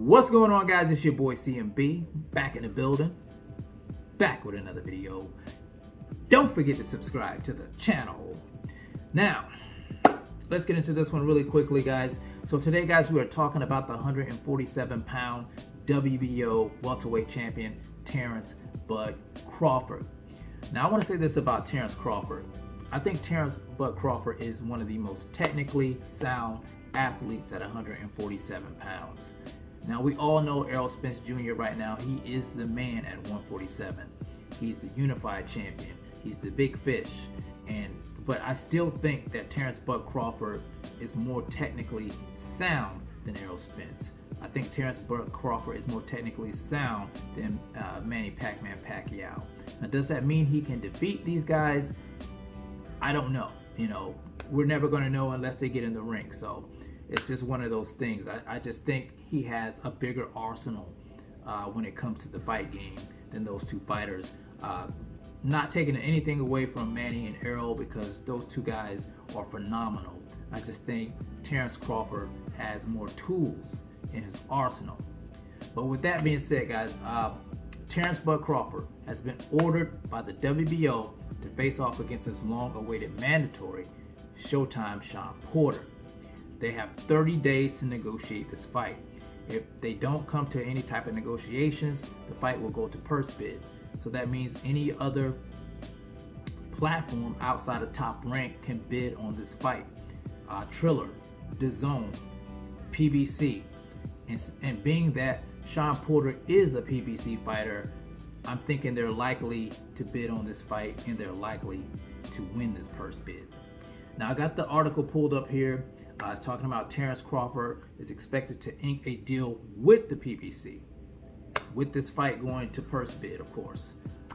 What's going on, guys? It's your boy CMB, back in the building, back with another video. Don't forget to subscribe to the channel. Now, let's get into this one really quickly, guys. So today, guys, we are talking about the 147-pound WBO welterweight champion, Terrence "Bud" Crawford. Now, I want to say this about Terrence Crawford. I think Terrence "Bud" Crawford is one of the most technically sound athletes at 147 pounds. Now, we all know Errol Spence Jr. right now. He is the man at 147. He's the unified champion. He's the big fish. But I still think that Terrence "Bud" Crawford is more technically sound than Errol Spence. I think Terrence "Bud" Crawford is more technically sound than Manny "Pac-Man" Pacquiao. Now, does that mean he can defeat these guys? I don't know. You know, we're never going to know unless they get in the ring. So it's just one of those things. I just think he has a bigger arsenal when it comes to the fight game than those two fighters. Not taking anything away from Manny and Errol, because those two guys are phenomenal. I just think Terrence Crawford has more tools in his arsenal. But with that being said, guys, Terrence "Bud" Crawford has been ordered by the WBO to face off against his long-awaited mandatory Showtime Shawn Porter. They have 30 days to negotiate this fight. If they don't come to any type of negotiations, the fight will go to purse bid. So that means any other platform outside of Top Rank can bid on this fight. Triller, DAZN, PBC, and being that Shawn Porter is a PBC fighter, I'm thinking they're likely to bid on this fight, and they're likely to win this purse bid. Now, I got the article pulled up here. It's talking about Terrence Crawford is expected to ink a deal with the PBC, with this fight going to purse bid, of course.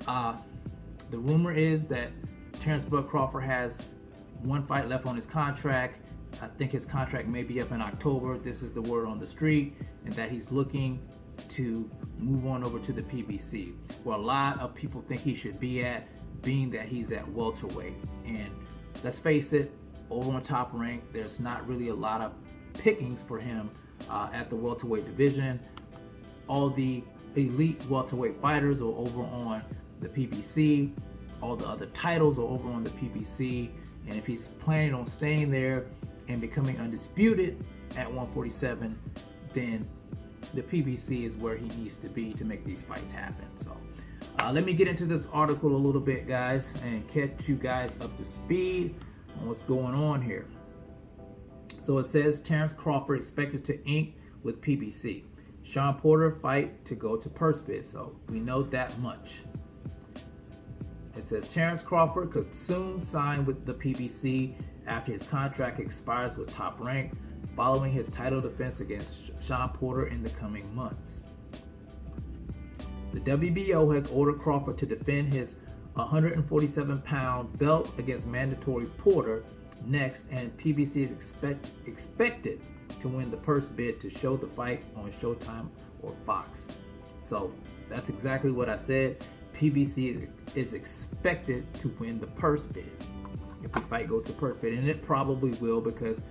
The rumor is that Terrence "Bud" Crawford has one fight left on his contract. I think his contract may be up in October. This is the word on the street, and that he's looking to move on over to the PBC, where a lot of people think he should be at, being that he's at welterweight. And let's face it, over on Top Rank, there's not really a lot of pickings for him at the welterweight division. All the elite welterweight fighters are over on the PBC. All the other titles are over on the PBC. And if he's planning on staying there and becoming undisputed at 147, then the PBC is where he needs to be to make these fights happen. So let me get into this article a little bit, guys, and catch you guys up to speed on what's going on here. So it says Terrence Crawford expected to ink with PBC. Shawn Porter fight to go to purse bid. So we know that much. It says Terrence Crawford could soon sign with the PBC after his contract expires with Top Rank, following his title defense against Shawn Porter in the coming months. The WBO has ordered Crawford to defend his 147-pound belt against mandatory Porter next, and PBC is expected to win the purse bid to show the fight on Showtime or Fox. So that's exactly what I said. PBC is expected to win the purse bid if this fight goes to purse bid, and it probably will, because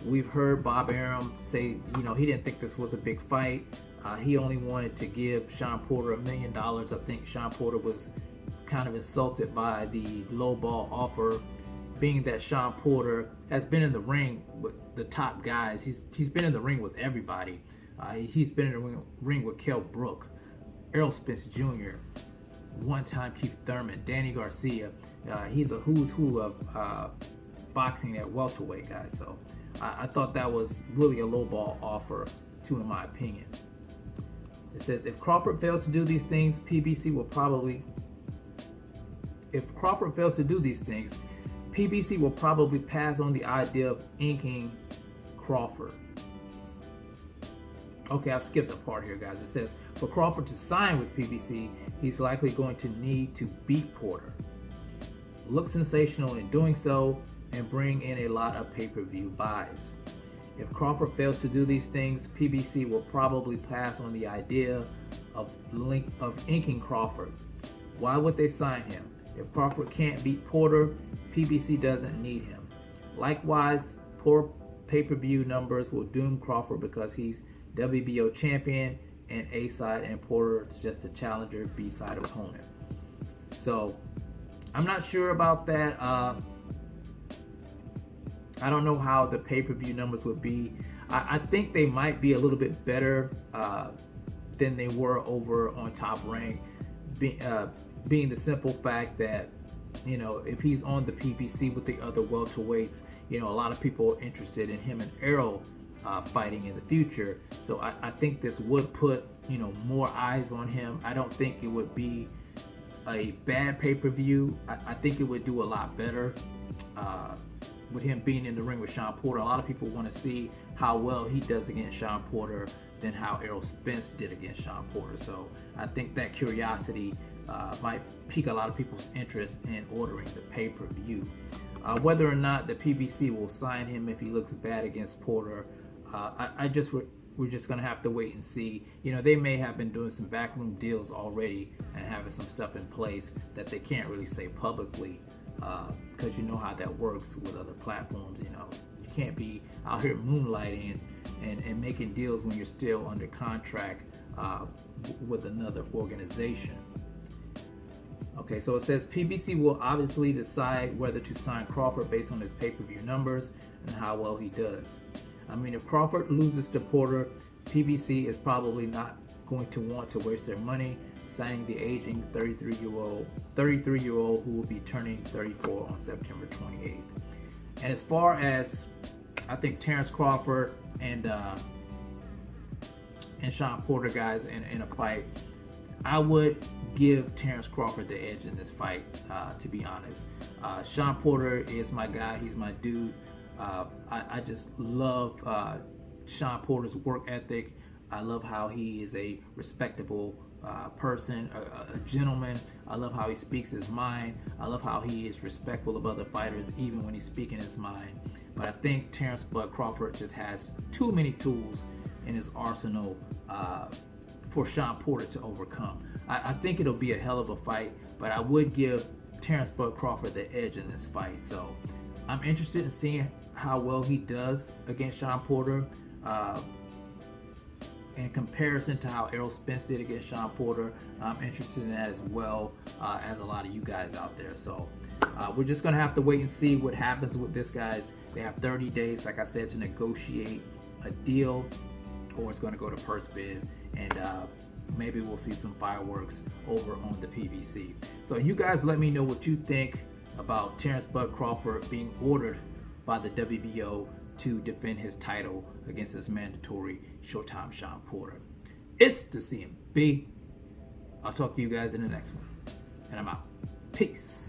we've heard Bob Arum say, you know, he didn't think this was a big fight. He only wanted to give Shawn Porter $1 million. I think Shawn Porter was kind of insulted by the low ball offer, being that Shawn Porter has been in the ring with the top guys. He's been in the ring with everybody. He's been in the ring with Kell Brook, Errol Spence Jr., one-time Keith Thurman, Danny Garcia. He's a who's who of boxing at welterweight, guys. So I thought that was really a low ball offer, too, in my opinion. It says if Crawford fails to do these things, PBC will probably pass on the idea of inking Crawford. Okay, I've skipped a part here, guys. It says for Crawford to sign with PBC, he's likely going to need to beat Porter, look sensational in doing so, and bring in a lot of pay-per-view buys. If Crawford fails to do these things, PBC will probably pass on the idea of inking Crawford. Why would they sign him? If Crawford can't beat Porter, PBC doesn't need him. Likewise, poor pay-per-view numbers will doom Crawford because he's WBO champion, and A side, and Porter is just a challenger, B side opponent. So I'm not sure about that. I don't know how the pay-per-view numbers would be. I think they might be a little bit better than they were over on Top Rank, being the simple fact that, you know, if he's on the PBC with the other welterweights, you know, a lot of people are interested in him and Errol fighting in the future. So I think this would put, you know, more eyes on him. I don't think it would be a bad pay-per-view. I think it would do a lot better with him being in the ring with Shawn Porter. A lot of people want to see how well he does against Shawn Porter than how Errol Spence did against Shawn Porter. So I think that curiosity might pique a lot of people's interest in ordering the pay-per-view. Whether or not the PBC will sign him if he looks bad against Porter, we're just gonna have to wait and see. You know, they may have been doing some backroom deals already and having some stuff in place that they can't really say publicly, because you know how that works with other platforms. You know, you can't be out here moonlighting and making deals when you're still under contract with another organization. Okay, so it says PBC will obviously decide whether to sign Crawford based on his pay-per-view numbers and how well he does. I mean, if Crawford loses to Porter, PBC is probably not going to want to waste their money signing the aging 33-year-old who will be turning 34 on September 28th. And as far as, I think, Terrence Crawford and Shawn Porter guys in a fight, I would give Terrence Crawford the edge in this fight, to be honest. Shawn Porter is my guy. He's my dude. I just love Shawn Porter's work ethic. I love how he is a respectable person, a gentleman. I love how he speaks his mind. I love how he is respectful of other fighters, even when he's speaking his mind. But I think Terrence Bud Crawford just has too many tools in his arsenal for Shawn Porter to overcome. I think it'll be a hell of a fight, but I would give Terrence Bud Crawford the edge in this fight. So I'm interested in seeing how well he does against Shawn Porter in comparison to how Errol Spence did against Shawn Porter. I'm interested in that as well as a lot of you guys out there. So we're just going to have to wait and see what happens with this, guys. They have 30 days, like I said, to negotiate a deal, or it's going to go to purse bid, and maybe we'll see some fireworks over on the PBC. So you guys let me know what you think about Terrence Bud Crawford being ordered by the WBO to defend his title against his mandatory Showtime Shawn Porter. It's the CMB. I'll talk to you guys in the next one, and I'm out. Peace.